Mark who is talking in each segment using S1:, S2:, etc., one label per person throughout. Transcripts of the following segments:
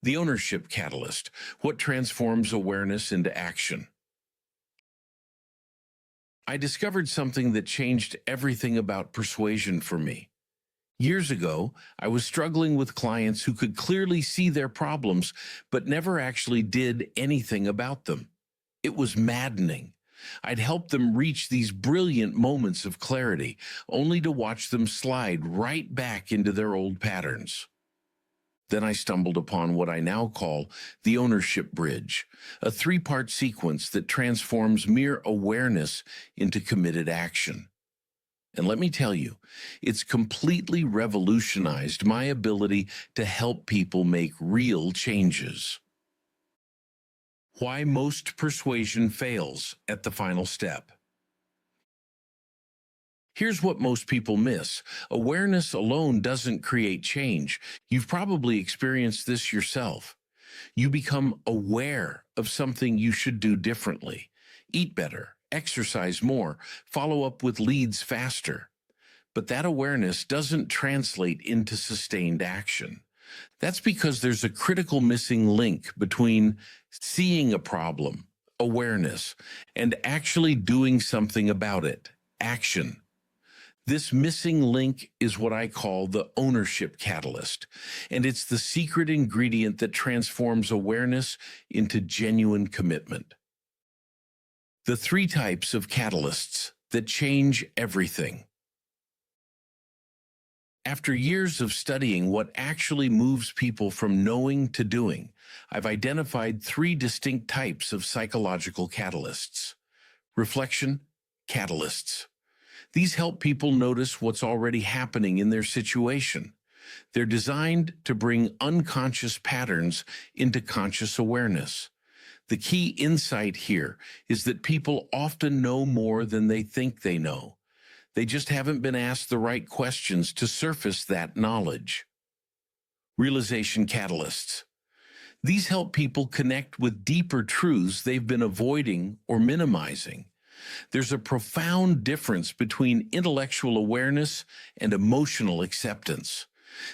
S1: The ownership catalyst, what transforms awareness into action. I discovered something that changed everything about persuasion for me. Years ago, I was struggling with clients who could clearly see their problems, but never actually did anything about them. It was maddening. I'd help them reach these brilliant moments of clarity, only to watch them slide right back into their old patterns. Then I stumbled upon what I now call the ownership bridge, a three-part sequence that transforms mere awareness into committed action. And let me tell you, it's completely revolutionized my ability to help people make real changes. Why most persuasion fails at the final step. Here's what most people miss. Awareness alone doesn't create change. You've probably experienced this yourself. You become aware of something you should do differently. Eat better, exercise more, follow up with leads faster. But that awareness doesn't translate into sustained action. That's because there's a critical missing link between seeing a problem, awareness, and actually doing something about it, action. This missing link is what I call the ownership catalyst, and it's the secret ingredient that transforms awareness into genuine commitment. The three types of catalysts that change everything. After years of studying what actually moves people from knowing to doing, I've identified three distinct types of psychological catalysts. Reflection, catalysts. These help people notice what's already happening in their situation. They're designed to bring unconscious patterns into conscious awareness. The key insight here is that people often know more than they think they know. They just haven't been asked the right questions to surface that knowledge. Realization catalysts. These help people connect with deeper truths they've been avoiding or minimizing. There's a profound difference between intellectual awareness and emotional acceptance.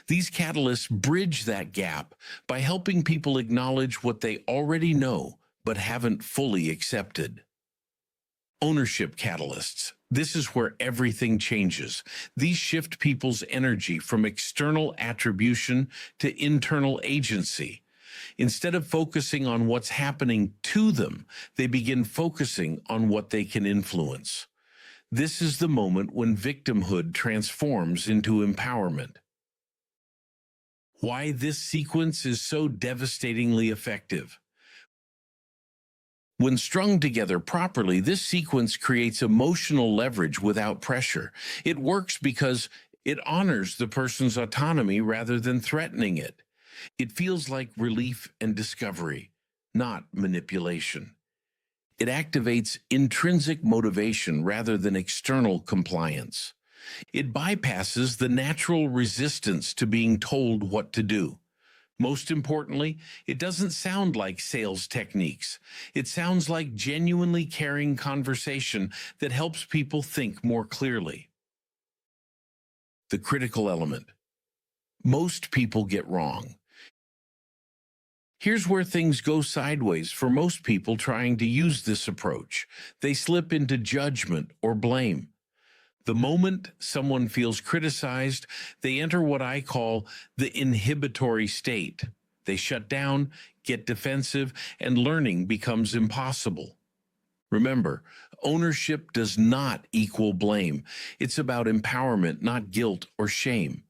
S1: These catalysts bridge that gap by helping people acknowledge what they already know but haven't fully accepted. Ownership catalysts. This is where everything changes. These shift people's energy from external attribution to internal agency. Instead of focusing on what's happening to them, they begin focusing on what they can influence. This is the moment when victimhood transforms into empowerment. Why this sequence is so devastatingly effective. When strung together properly, this sequence creates emotional leverage without pressure. It works because it honors the person's autonomy rather than threatening it. It feels like relief and discovery, not manipulation. It activates intrinsic motivation rather than external compliance. It bypasses the natural resistance to being told what to do. Most importantly, it doesn't sound like sales techniques. It sounds like genuinely caring conversation that helps people think more clearly. The critical element. Most people get wrong. Here's where things go sideways for most people trying to use this approach. They slip into judgment or blame. The moment someone feels criticized, they enter what I call the inhibitory state. They shut down, get defensive, and learning becomes impossible. Remember, ownership does not equal blame. It's about empowerment, not guilt or shame.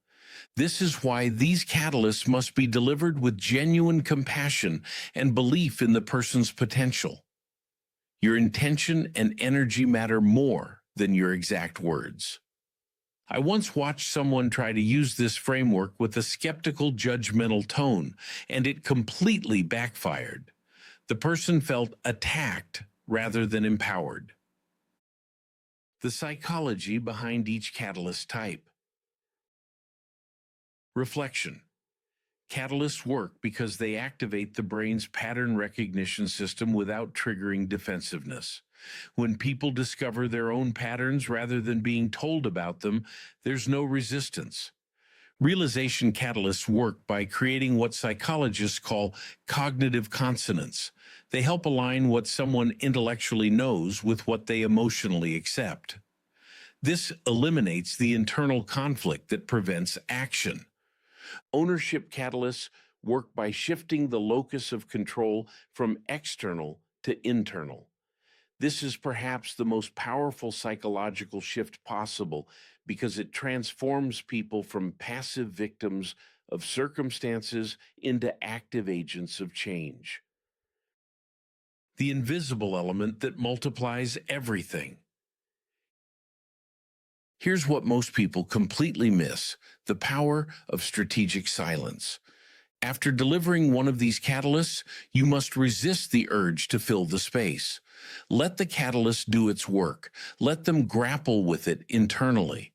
S1: This is why these catalysts must be delivered with genuine compassion and belief in the person's potential. Your intention and energy matter more than your exact words. I once watched someone try to use this framework with a skeptical, judgmental tone, and it completely backfired. The person felt attacked rather than empowered. The psychology behind each catalyst type. Reflection. Catalysts work because they activate the brain's pattern recognition system without triggering defensiveness. When people discover their own patterns rather than being told about them, there's no resistance. Realization catalysts work by creating what psychologists call cognitive consonance. They help align what someone intellectually knows with what they emotionally accept. This eliminates the internal conflict that prevents action. Ownership catalysts work by shifting the locus of control from external to internal. This is perhaps the most powerful psychological shift possible because it transforms people from passive victims of circumstances into active agents of change. The invisible element that multiplies everything. Here's what most people completely miss: the power of strategic silence. After delivering one of these catalysts, you must resist the urge to fill the space. Let the catalyst do its work. Let them grapple with it internally.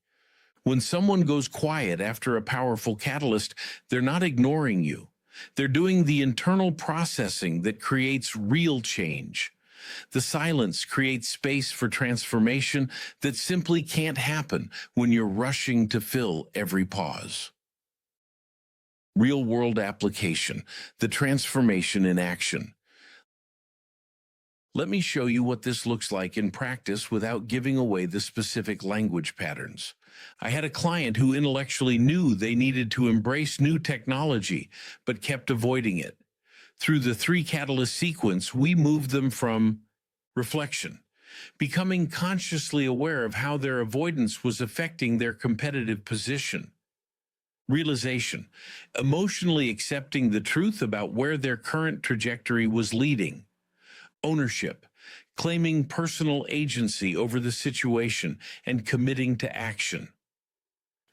S1: When someone goes quiet after a powerful catalyst, they're not ignoring you. They're doing the internal processing that creates real change. The silence creates space for transformation that simply can't happen when you're rushing to fill every pause. Real-world application, the transformation in action. Let me show you what this looks like in practice without giving away the specific language patterns. I had a client who intellectually knew they needed to embrace new technology, but kept avoiding it. Through the 3 catalyst sequence, we moved them from reflection, becoming consciously aware of how their avoidance was affecting their competitive position. Realization, emotionally accepting the truth about where their current trajectory was leading. Ownership, claiming personal agency over the situation and committing to action.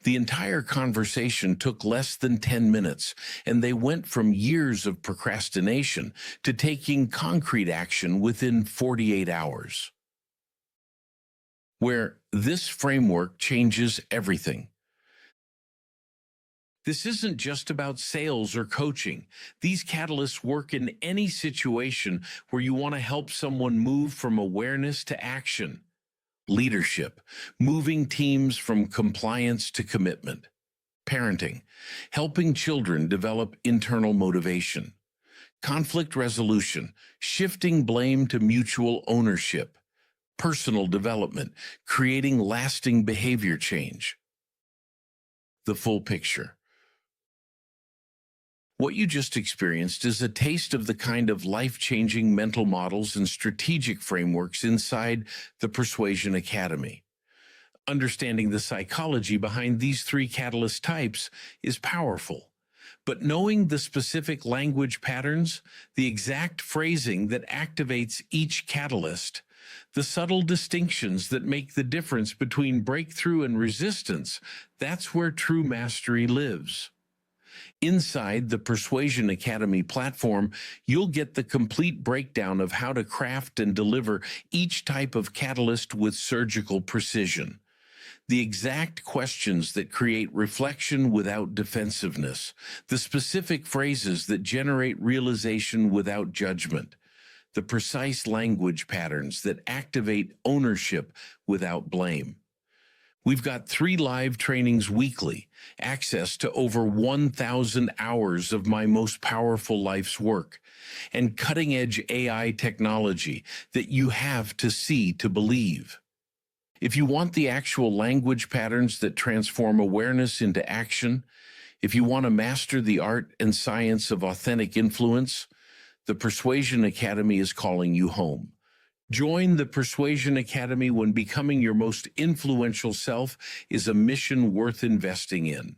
S1: The entire conversation took less than 10 minutes, and they went from years of procrastination to taking concrete action within 48 hours. Where this framework changes everything. This isn't just about sales or coaching. These catalysts work in any situation where you want to help someone move from awareness to action. Leadership, moving teams from compliance to commitment. Parenting, helping children develop internal motivation. Conflict resolution, shifting blame to mutual ownership. Personal development, creating lasting behavior change. The full picture. What you just experienced is a taste of the kind of life-changing mental models and strategic frameworks inside the Persuasion Academy. Understanding the psychology behind these 3 catalyst types is powerful, but knowing the specific language patterns, the exact phrasing that activates each catalyst, the subtle distinctions that make the difference between breakthrough and resistance, that's where true mastery lives. Inside the Persuasion Academy platform, you'll get the complete breakdown of how to craft and deliver each type of catalyst with surgical precision. The exact questions that create reflection without defensiveness, the specific phrases that generate realization without judgment, the precise language patterns that activate ownership without blame. We've got 3 live trainings weekly, access to over 1,000 hours of my most powerful life's work, and cutting-edge AI technology that you have to see to believe. If you want the actual language patterns that transform awareness into action, if you want to master the art and science of authentic influence, the Persuasion Academy is calling you home. Join the Persuasion Academy when becoming your most influential self is a mission worth investing in.